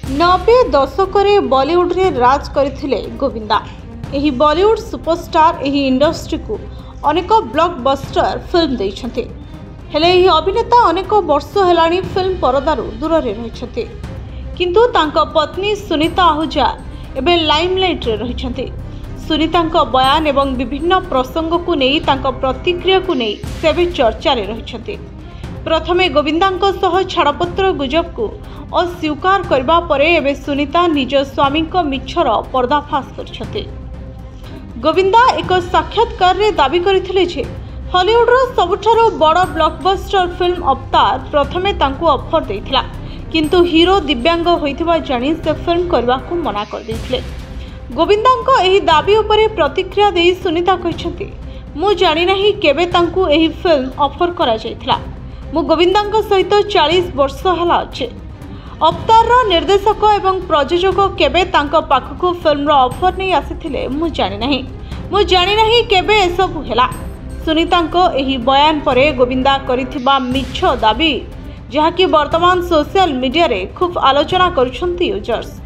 90 दशकरे बॉलीवुड रे राज करथिले गोविंदा। एही बॉलीवुड सुपरस्टार एही इंडस्ट्री को अनेक ब्लॉकबस्टर फिल्म दैछन्ते। हेले एही अभिनेता अनेक वर्ष हेलाणी फिल्म परदारू दूर रे रहिछन्ते, किंतु तांका पत्नी सुनीता आहूजा एबे लाइमलाइट रे रहिछन्ते। सुनीतांका बयान एवं विभिन्न प्रसंग को नेई तांका प्रतिक्रिया को नेई सेबे चर्चा रे रहिछन्ते। प्रथमे गोविंदांको सह छाड़पत्र गुजब को अस्वीकार करबा परे एबे सुनीता निज स्वामी मिछर पर्दाफाश करछते। गोविंदा एक साक्षात्कार रे दाबी करथिले जे हॉलीवुड सबुठारो बड़ ब्लॉकबस्टर फिल्म अवतार प्रथमे तांको ऑफर देथिला, किंतु हीरो दिव्यांग होइथिबा जानि से फिल्म करबा को मना कर देथिले। गोविंदांको एही दाबी उपरे प्रतिक्रिया देई सुनीता कहिसथि, मु जानि नाही केबे तांको एही फिल्म ऑफर करा जायथिला। मु गोविंदांको सहित 40 वर्ष हला अछि। अवतार निर्देशक एवं प्रयोजक केबे तांको पाखको फिल्म रो ऑफर नहीं आसीथिले मु जानि नाही केबे एसबु हेला। सुनीतांको एही बयान परे गोविंदा करिथिबा मिछ दाबी जहा कि वर्तमान सोशल मीडिया रे खूब आलोचना करुछंती यूजर्स।